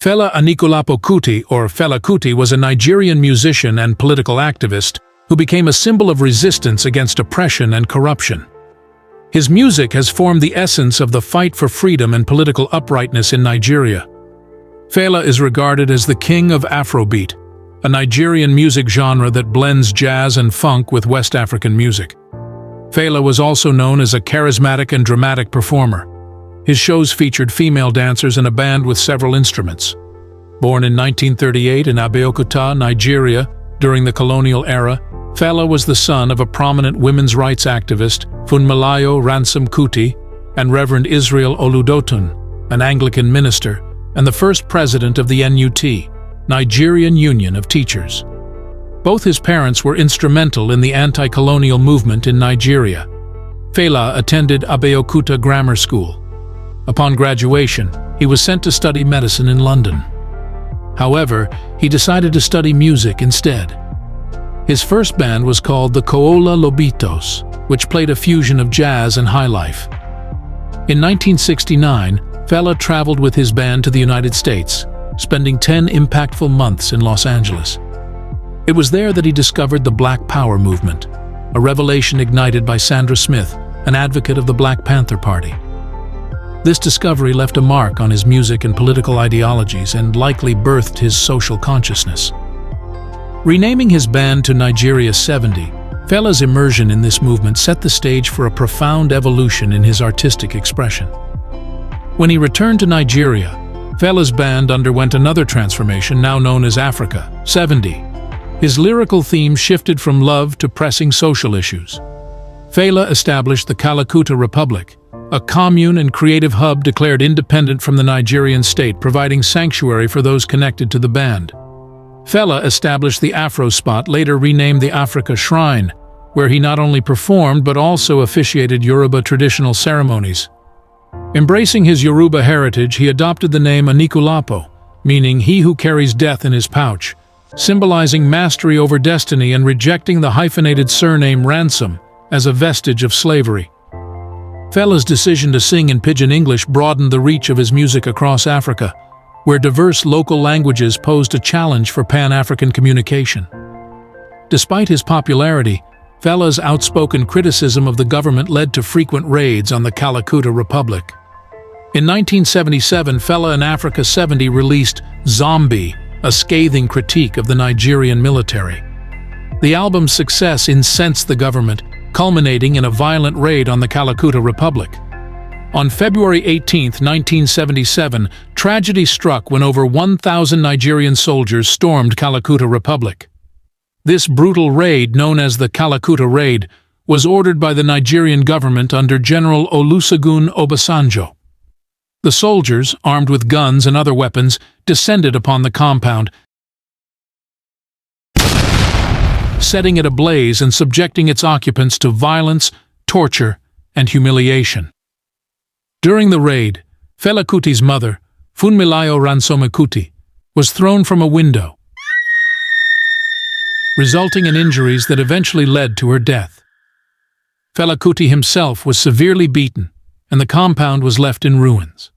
Fela Kuti, or Fela Kuti, was a Nigerian musician and political activist who became a symbol of resistance against oppression and corruption. His music has formed the essence of the fight for freedom and political uprightness in Nigeria. Fela is regarded as the king of Afrobeat, a Nigerian music genre that blends jazz and funk with West African music. Fela was also known as a charismatic and dramatic performer. His shows featured female dancers and a band with several instruments. Born in 1938 in Abeokuta, Nigeria, during the colonial era, Fela was the son of a prominent women's rights activist, Funmilayo Ransome Kuti, and Reverend Israel Oludotun, an Anglican minister, and the first president of the NUT, Nigerian Union of Teachers. Both his parents were instrumental in the anti-colonial movement in Nigeria. Fela attended Abeokuta Grammar School. Upon graduation, he was sent to study medicine in London. However, he decided to study music instead. His first band was called the Koola Lobitos, which played a fusion of jazz and highlife. In 1969, Fela traveled with his band to the United States, spending 10 impactful months in Los Angeles. It was there that he discovered the Black Power movement, a revelation ignited by Sandra Smith, an advocate of the Black Panther Party. This discovery left a mark on his music and political ideologies and likely birthed his social consciousness. Renaming his band to Nigeria 70, Fela's immersion in this movement set the stage for a profound evolution in his artistic expression. When he returned to Nigeria, Fela's band underwent another transformation, now known as Africa 70. His lyrical themes shifted from love to pressing social issues. Fela established the Kakuta Republic, a commune and creative hub declared independent from the Nigerian state, providing sanctuary for those connected to the band. Fela established the Afro Spot, later renamed the Africa Shrine, where he not only performed but also officiated Yoruba traditional ceremonies. Embracing his Yoruba heritage, he adopted the name Anikulapo, meaning he who carries death in his pouch, symbolizing mastery over destiny and rejecting the hyphenated surname Ransom as a vestige of slavery. Fela's decision to sing in Pidgin English broadened the reach of his music across Africa, where diverse local languages posed a challenge for Pan-African communication. Despite his popularity, Fela's outspoken criticism of the government led to frequent raids on the Kakuta Republic. In 1977, Fela and Africa 70 released Zombie, a scathing critique of the Nigerian military. The album's success incensed the government, culminating in a violent raid on the Kakuta Republic. On February 18, 1977, tragedy struck when over 1,000 Nigerian soldiers stormed Kakuta Republic. This brutal raid, known as the Kakuta Raid, was ordered by the Nigerian government under General Olusegun Obasanjo. The soldiers, armed with guns and other weapons, descended upon the compound, setting it ablaze and subjecting its occupants to violence, torture, and humiliation. During the raid, Fela Kuti's mother, Funmilayo Ransome Kuti, was thrown from a window, resulting in injuries that eventually led to her death. Fela Kuti himself was severely beaten, and the compound was left in ruins.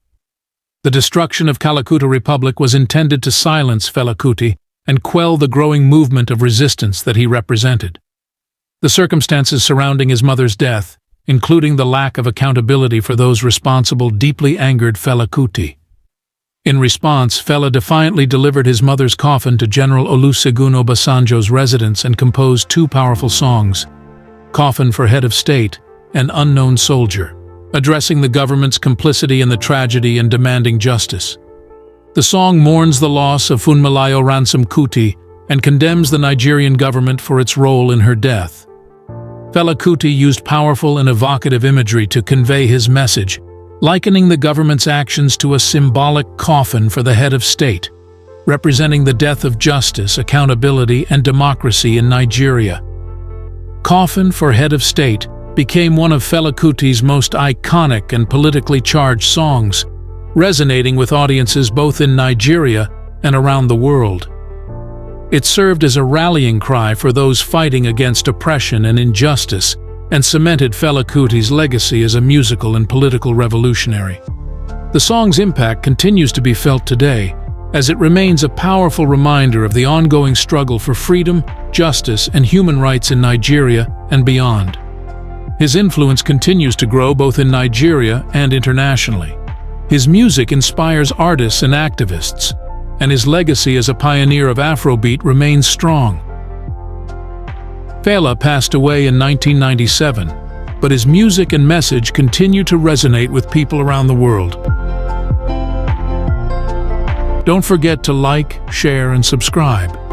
The destruction of Kakuta Republic was intended to silence Fela Kuti and quell the growing movement of resistance that he represented. The circumstances surrounding his mother's death, including the lack of accountability for those responsible, deeply angered Fela Kuti. In response, Fela defiantly delivered his mother's coffin to General Olusegun Obasanjo's residence and composed two powerful songs, Coffin for Head of State and Unknown Soldier, addressing the government's complicity in the tragedy and demanding justice. The song mourns the loss of Funmilayo Ransome Kuti and condemns the Nigerian government for its role in her death. Fela Kuti used powerful and evocative imagery to convey his message, likening the government's actions to a symbolic coffin for the head of state, representing the death of justice, accountability, and democracy in Nigeria. Coffin for Head of State became one of Fela Kuti's most iconic and politically charged songs, resonating with audiences both in Nigeria and around the world. It served as a rallying cry for those fighting against oppression and injustice, and cemented Fela Kuti's legacy as a musical and political revolutionary. The song's impact continues to be felt today, as it remains a powerful reminder of the ongoing struggle for freedom, justice, and human rights in Nigeria and beyond. His influence continues to grow both in Nigeria and internationally. His music inspires artists and activists, and his legacy as a pioneer of Afrobeat remains strong. Fela passed away in 1997, but his music and message continue to resonate with people around the world. Don't forget to like, share, and subscribe.